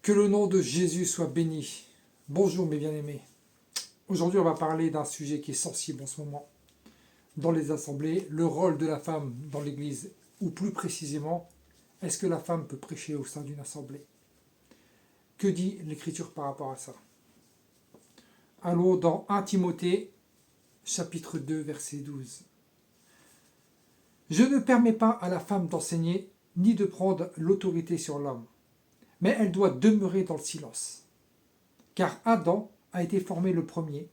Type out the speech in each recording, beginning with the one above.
Que le nom de Jésus soit béni. Bonjour mes bien-aimés. Aujourd'hui on va parler d'un sujet qui est sensible en ce moment. Dans les assemblées, le rôle de la femme dans l'église, ou plus précisément, est-ce que la femme peut prêcher au sein d'une assemblée? Que dit l'Écriture par rapport à ça? Allons dans 1 Timothée, chapitre 2, verset 12. Je ne permets pas à la femme d'enseigner, ni de prendre l'autorité sur l'homme, mais elle doit demeurer dans le silence. Car Adam a été formé le premier,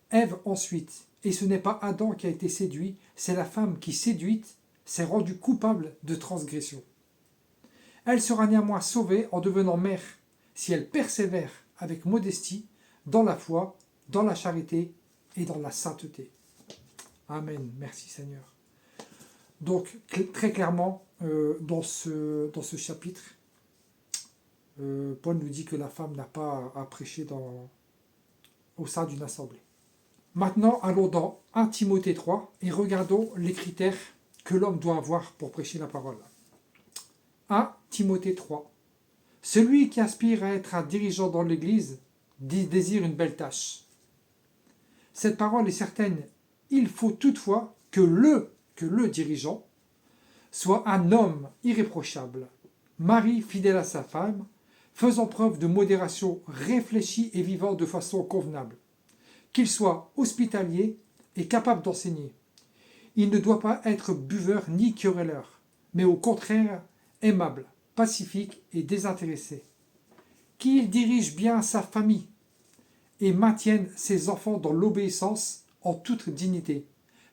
Ève ensuite, et ce n'est pas Adam qui a été séduit, c'est la femme qui, séduite, s'est rendue coupable de transgression. Elle sera néanmoins sauvée en devenant mère, si elle persévère avec modestie dans la foi, dans la charité et dans la sainteté. Amen. Merci Seigneur. Donc, très clairement, dans ce chapitre, Paul nous dit que la femme n'a pas à prêcher au sein d'une assemblée. Maintenant, allons dans 1 Timothée 3 et regardons les critères que l'homme doit avoir pour prêcher la parole. 1 Timothée 3. Celui qui aspire à être un dirigeant dans l'Église désire une belle tâche. Cette parole est certaine. Il faut toutefois que le dirigeant soit un homme irréprochable, mari fidèle à sa femme, faisant preuve de modération, réfléchi et vivant de façon convenable, qu'il soit hospitalier et capable d'enseigner. Il ne doit pas être buveur ni querelleur, mais au contraire aimable, pacifique et désintéressé. Qu'il dirige bien sa famille et maintienne ses enfants dans l'obéissance en toute dignité.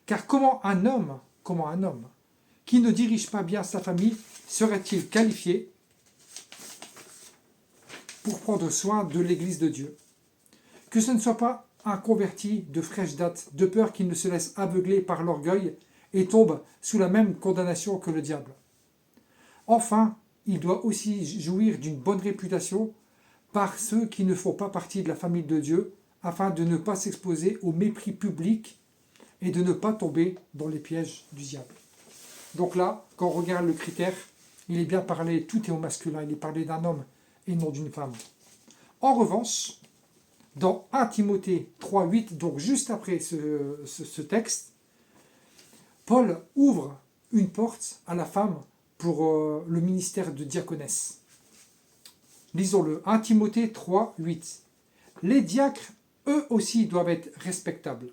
Car comment un homme qui ne dirige pas bien sa famille serait-il qualifié pour prendre soin de l'Église de Dieu? Que ce ne soit pas un converti de fraîche date, de peur qu'il ne se laisse aveugler par l'orgueil et tombe sous la même condamnation que le diable. Enfin, il doit aussi jouir d'une bonne réputation par ceux qui ne font pas partie de la famille de Dieu, afin de ne pas s'exposer au mépris public et de ne pas tomber dans les pièges du diable. Donc là, quand on regarde le critère, il est bien parlé, tout est au masculin, il est parlé d'un homme et non d'une femme. En revanche, dans 1 Timothée 3,8, donc juste après ce texte, Paul ouvre une porte à la femme pour le ministère de diaconesse. Lisons-le, 1 Timothée 3,8. Les diacres, eux aussi, doivent être respectables,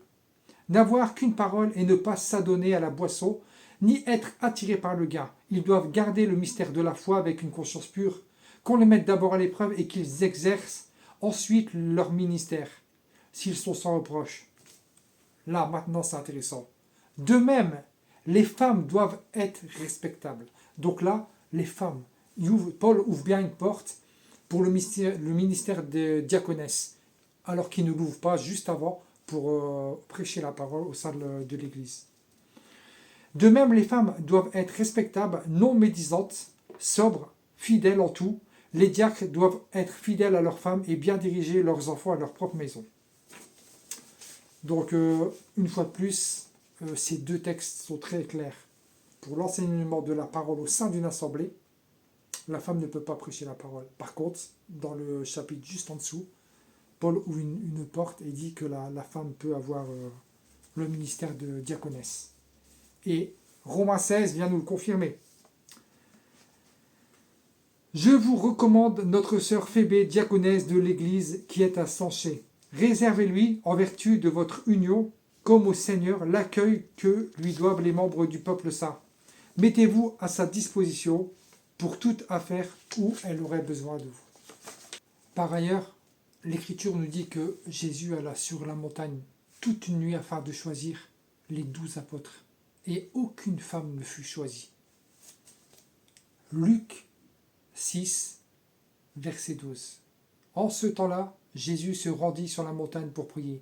n'avoir qu'une parole et ne pas s'adonner à la boisson, ni être attirés par le gain. Ils doivent garder le mystère de la foi avec une conscience pure, qu'on les mette d'abord à l'épreuve et qu'ils exercent ensuite leur ministère, s'ils sont sans reproche. Là, maintenant, c'est intéressant. De même, les femmes doivent être respectables. Donc là, les femmes, Paul ouvre bien une porte pour le ministère de diaconesse, alors qu'il ne l'ouvre pas juste avant pour prêcher la parole au sein de l'Église. De même, les femmes doivent être respectables, non médisantes, sobres, fidèles en tout. Les diacres doivent être fidèles à leurs femmes et bien diriger leurs enfants à leur propre maison. Donc, une fois de plus, ces deux textes sont très clairs. Pour l'enseignement de la parole au sein d'une assemblée, la femme ne peut pas prêcher la parole. Par contre, dans le chapitre juste en dessous, Paul ouvre une porte et dit que la femme peut avoir le ministère de diaconesse. Et Romains 16 vient nous le confirmer. Je vous recommande notre sœur Phébé, diaconesse de l'Église, qui est à Sanché. Réservez-lui, en vertu de votre union, comme au Seigneur, l'accueil que lui doivent les membres du peuple saint. Mettez-vous à sa disposition pour toute affaire où elle aurait besoin de vous. Par ailleurs, l'Écriture nous dit que Jésus alla sur la montagne toute une nuit afin de choisir les 12 apôtres. Et aucune femme ne fut choisie. Luc 6, verset 12. En ce temps-là, Jésus se rendit sur la montagne pour prier,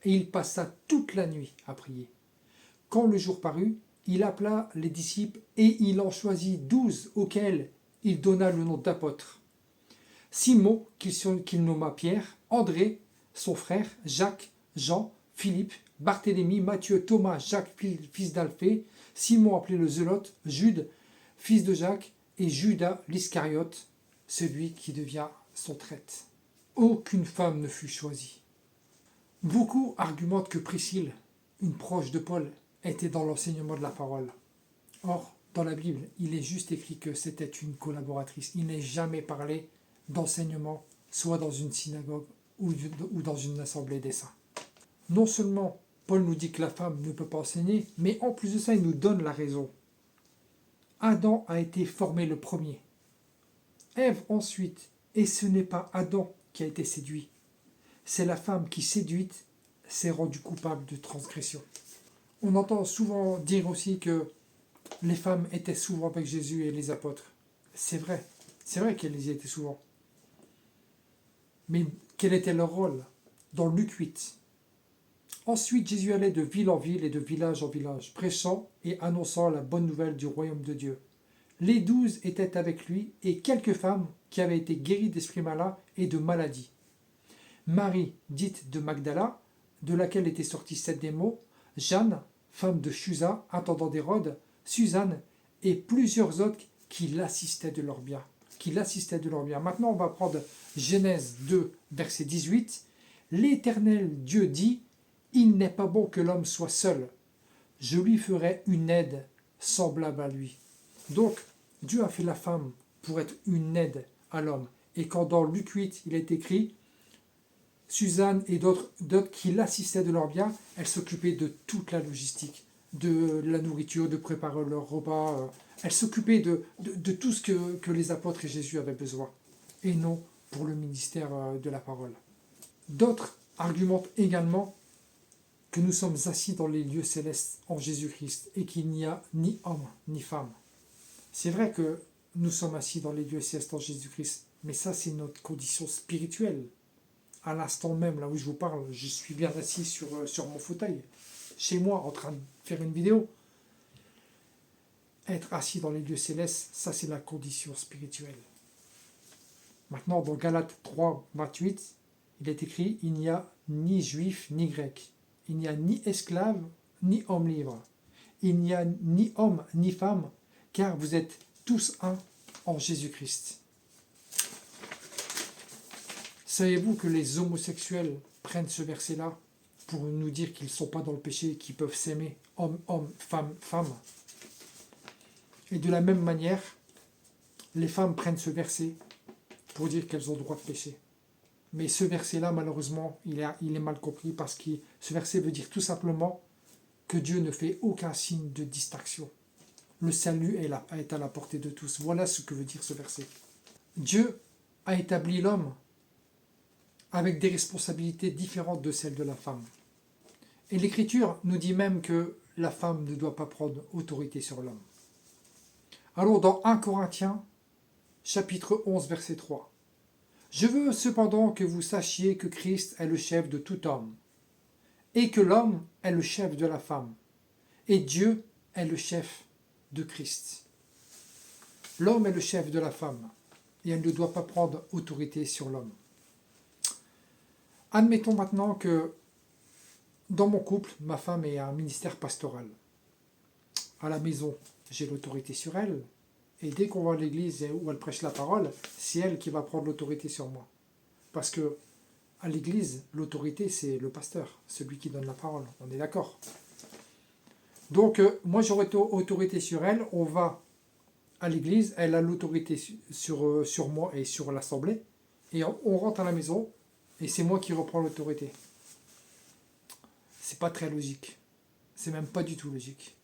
et il passa toute la nuit à prier. Quand le jour parut, il appela les disciples, et il en choisit 12 auxquels il donna le nom d'apôtres. Simon, qu'il nomma Pierre, André, son frère, Jacques, Jean, Philippe, Barthélemy, Matthieu, Thomas, Jacques, fils d'Alphée, Simon appelé le Zélote, Jude, fils de Jacques, et Judas l'Iscariote, celui qui devient sont traites. Aucune femme ne fut choisie. Beaucoup argumentent que Priscille, une proche de Paul, était dans l'enseignement de la parole. Or, dans la Bible, il est juste écrit que c'était une collaboratrice. Il n'est jamais parlé d'enseignement, soit dans une synagogue ou dans une assemblée des saints. Non seulement Paul nous dit que la femme ne peut pas enseigner, mais en plus de ça, il nous donne la raison. Adam a été formé le premier. Ève ensuite. Et ce n'est pas Adam qui a été séduit. C'est la femme qui, séduite, s'est rendue coupable de transgression. On entend souvent dire aussi que les femmes étaient souvent avec Jésus et les apôtres. C'est vrai qu'elles y étaient souvent. Mais quel était leur rôle? Dans Luc 8. Ensuite, Jésus allait de ville en ville et de village en village, prêchant et annonçant la bonne nouvelle du royaume de Dieu. Les 12 étaient avec lui et quelques femmes qui avaient été guéries d'esprits malins et de maladies. Marie, dite de Magdala, de laquelle étaient sortis 7 démons, Jeanne, femme de Chuza, intendant d'Hérode, Suzanne et plusieurs autres qui l'assistaient de leur bien. Maintenant, on va prendre Genèse 2, verset 18. L'Éternel Dieu dit, « Il n'est pas bon que l'homme soit seul. Je lui ferai une aide semblable à lui. » Donc, Dieu a fait la femme pour être une aide à l'homme. Et quand dans Luc 8, il est écrit, Suzanne et d'autres qui l'assistaient de leur bien, elles s'occupaient de toute la logistique, de la nourriture, de préparer leur repas. Elles s'occupaient de tout ce que les apôtres et Jésus avaient besoin, et non pour le ministère de la parole. D'autres argumentent également que nous sommes assis dans les lieux célestes en Jésus-Christ et qu'il n'y a ni homme ni femme. C'est vrai que nous sommes assis dans les lieux célestes en Jésus-Christ, mais ça c'est notre condition spirituelle. À l'instant même, là où je vous parle, je suis bien assis sur mon fauteuil, chez moi, en train de faire une vidéo. Être assis dans les lieux célestes, ça c'est la condition spirituelle. Maintenant, dans Galates 3, 28, il est écrit, il n'y a ni juif ni grec, il n'y a ni esclave ni homme libre, il n'y a ni homme ni femme, car vous êtes tous un en Jésus-Christ. Savez-vous que les homosexuels prennent ce verset-là pour nous dire qu'ils ne sont pas dans le péché, qu'ils peuvent s'aimer, homme, homme, femme, femme? Et de la même manière, les femmes prennent ce verset pour dire qu'elles ont le droit de pécher. Mais ce verset-là, malheureusement, il est mal compris parce que ce verset veut dire tout simplement que Dieu ne fait aucun signe de distinction. Le salut est à la portée de tous. Voilà ce que veut dire ce verset. Dieu a établi l'homme avec des responsabilités différentes de celles de la femme. Et l'Écriture nous dit même que la femme ne doit pas prendre autorité sur l'homme. Alors dans 1 Corinthiens, chapitre 11, verset 3. « Je veux cependant que vous sachiez que Christ est le chef de tout homme, et que l'homme est le chef de la femme, et Dieu est le chef de Christ. » L'homme est le chef de la femme, et elle ne doit pas prendre autorité sur l'homme. Admettons maintenant que dans mon couple, ma femme est un ministère pastoral. À la maison, j'ai l'autorité sur elle, et dès qu'on va à l'église où elle prêche la parole, c'est elle qui va prendre l'autorité sur moi. Parce que à l'église, l'autorité, c'est le pasteur, celui qui donne la parole, on est d'accord. Donc, moi j'aurai autorité sur elle, on va à l'église, elle a l'autorité sur moi et sur l'assemblée, et on rentre à la maison, et c'est moi qui reprends l'autorité. C'est pas très logique. C'est même pas du tout logique.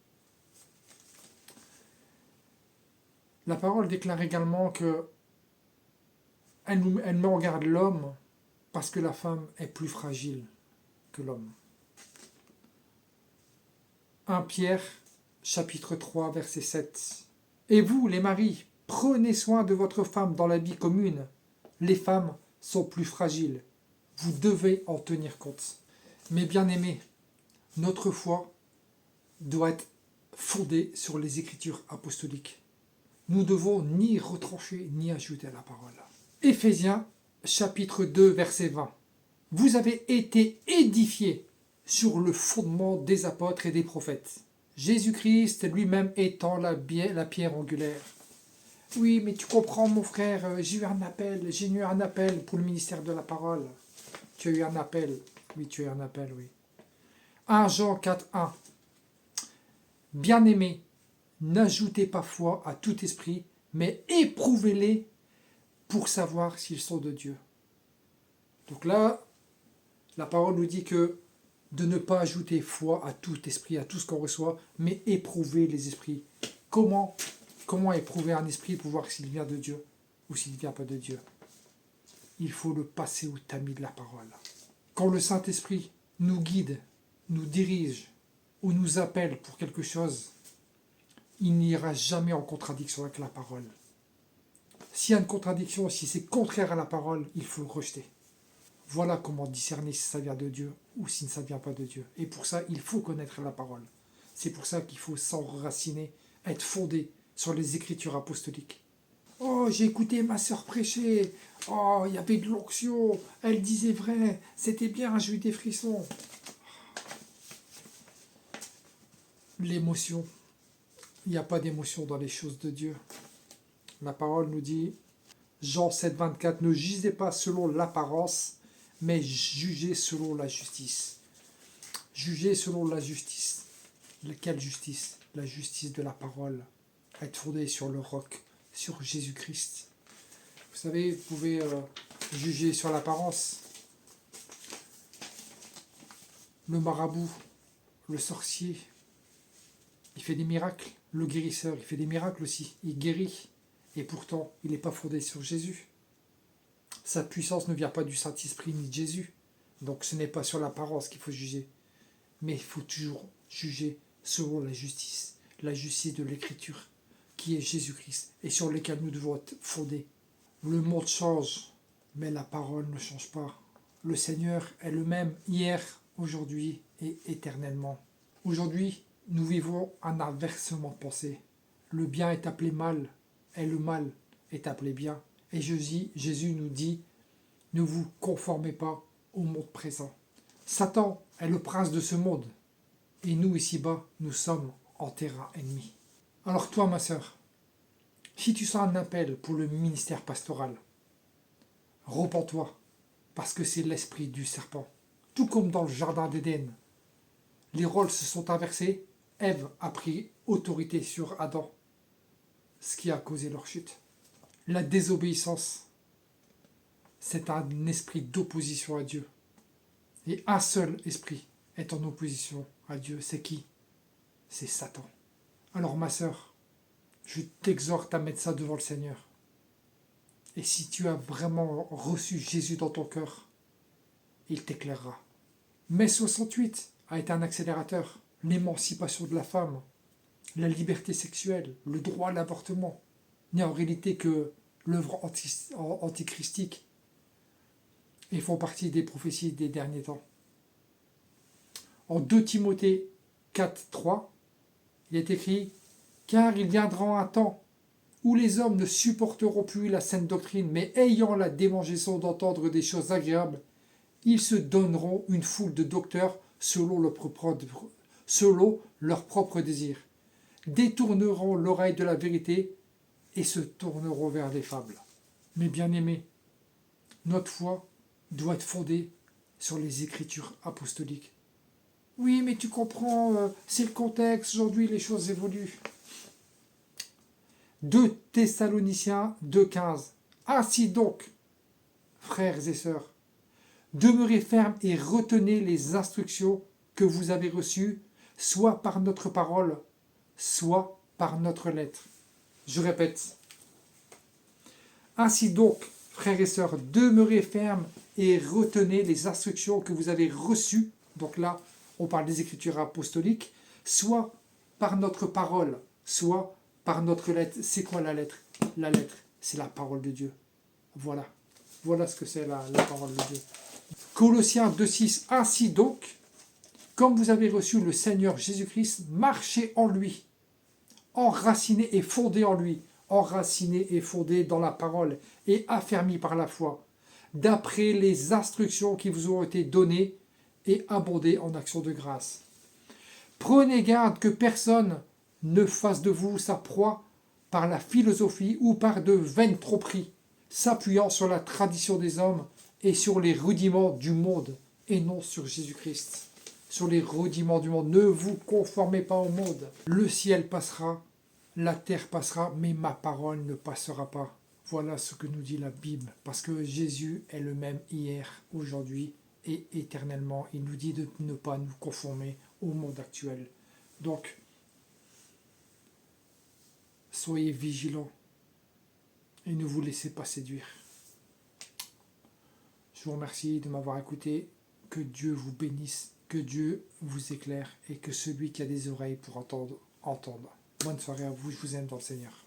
La parole déclare également que elle met en garde l'homme parce que la femme est plus fragile que l'homme. 1 Pierre, chapitre 3, verset 7. Et vous, les maris, prenez soin de votre femme dans la vie commune. Les femmes sont plus fragiles. Vous devez en tenir compte. Mes bien-aimés, notre foi doit être fondée sur les Écritures apostoliques. Nous devons ni retrancher ni ajouter à la parole. Éphésiens, chapitre 2, verset 20. Vous avez été édifiés sur le fondement des apôtres et des prophètes, Jésus-Christ lui-même étant la pierre angulaire. Oui, mais tu comprends, mon frère, j'ai eu un appel pour le ministère de la parole. Tu as eu un appel. Oui, tu as eu un appel, oui. 1 Jean 4, 1. Bien-aimés, n'ajoutez pas foi à tout esprit, mais éprouvez-les pour savoir s'ils sont de Dieu. Donc là, la parole nous dit que de ne pas ajouter foi à tout esprit, à tout ce qu'on reçoit, mais éprouver les esprits. Comment éprouver un esprit pour voir s'il vient de Dieu ou s'il ne vient pas de Dieu? Il faut le passer au tamis de la parole. Quand le Saint-Esprit nous guide, nous dirige ou nous appelle pour quelque chose, il n'ira jamais en contradiction avec la parole. S'il y a une contradiction, si c'est contraire à la parole, il faut le rejeter. Voilà comment discerner si ça vient de Dieu ou si ça ne vient pas de Dieu. Et pour ça, il faut connaître la parole. C'est pour ça qu'il faut s'enraciner, être fondé sur les Écritures apostoliques. Oh, j'ai écouté ma sœur prêcher. Oh, il y avait de l'onction. Elle disait vrai. C'était bien, j'ai eu des frissons. L'émotion. Il n'y a pas d'émotion dans les choses de Dieu. La parole nous dit, Jean 7, 24, ne jugez pas selon l'apparence, mais jugez selon la justice. Jugez selon la justice. Quelle justice? La justice de la parole. Être fondée sur le roc, sur Jésus-Christ. Vous savez, vous pouvez juger sur l'apparence. Le marabout, le sorcier, il fait des miracles. Le guérisseur, il fait des miracles aussi. Il guérit. Et pourtant, il n'est pas fondé sur Jésus. Sa puissance ne vient pas du Saint-Esprit ni de Jésus. Donc ce n'est pas sur l'apparence qu'il faut juger. Mais il faut toujours juger selon la justice de l'Écriture, qui est Jésus-Christ, et sur lesquels nous devons être fondés. Le monde change, mais la parole ne change pas. Le Seigneur est le même hier, aujourd'hui et éternellement. Aujourd'hui, nous vivons un inversement de pensée. Le bien est appelé mal, et le mal est appelé bien. Et Jésus nous dit, ne vous conformez pas au monde présent. Satan est le prince de ce monde. Et nous, ici-bas, nous sommes en terrain ennemi. Alors toi, ma sœur, si tu sens un appel pour le ministère pastoral, repens-toi, parce que c'est l'esprit du serpent. Tout comme dans le jardin d'Éden, les rôles se sont inversés, Ève a pris autorité sur Adam, ce qui a causé leur chute. La désobéissance, c'est un esprit d'opposition à Dieu. Et un seul esprit est en opposition à Dieu. C'est qui? C'est Satan. Alors ma sœur, je t'exhorte à mettre ça devant le Seigneur. Et si tu as vraiment reçu Jésus dans ton cœur, il t'éclairera. Mai 68 a été un accélérateur. L'émancipation de la femme, la liberté sexuelle, le droit à l'avortement, n'est en réalité que l'œuvre antichristique et font partie des prophéties des derniers temps. En 2 Timothée 4, 3, il est écrit « Car il viendra un temps où les hommes ne supporteront plus la saine doctrine, mais ayant la démangeaison d'entendre des choses agréables, ils se donneront une foule de docteurs selon leur propre désir, détourneront l'oreille de la vérité et se tourneront vers les fables. » Mais bien-aimés, notre foi doit être fondée sur les Écritures apostoliques. Oui, mais tu comprends, c'est le contexte, aujourd'hui les choses évoluent. 2 Thessaloniciens 2,15. Ainsi donc, frères et sœurs, demeurez fermes et retenez les instructions que vous avez reçues, soit par notre parole, soit par notre lettre. Je répète. Ainsi donc, frères et sœurs, demeurez fermes et retenez les instructions que vous avez reçues. Donc là, on parle des Écritures apostoliques, soit par notre parole, soit par notre lettre. C'est quoi la lettre? La lettre, c'est la parole de Dieu. Voilà. Voilà ce que c'est la parole de Dieu. Colossiens 2,6. Ainsi donc, comme vous avez reçu le Seigneur Jésus-Christ, marchez en lui, enracinés et fondés en lui, enracinés et fondés dans la parole et affermis par la foi, d'après les instructions qui vous ont été données et abondez en actions de grâce. Prenez garde que personne ne fasse de vous sa proie par la philosophie ou par de vaines tromperies, s'appuyant sur la tradition des hommes et sur les rudiments du monde, et non sur Jésus-Christ. Sur les rudiments du monde. Ne vous conformez pas au monde. Le ciel passera, la terre passera, mais ma parole ne passera pas. Voilà ce que nous dit la Bible, parce que Jésus est le même hier, aujourd'hui et éternellement. Il nous dit de ne pas nous conformer au monde actuel. Donc, soyez vigilants et ne vous laissez pas séduire. Je vous remercie de m'avoir écouté. Que Dieu vous bénisse, que Dieu vous éclaire et que celui qui a des oreilles pour entendre, entende. Bonne soirée à vous, je vous aime dans le Seigneur.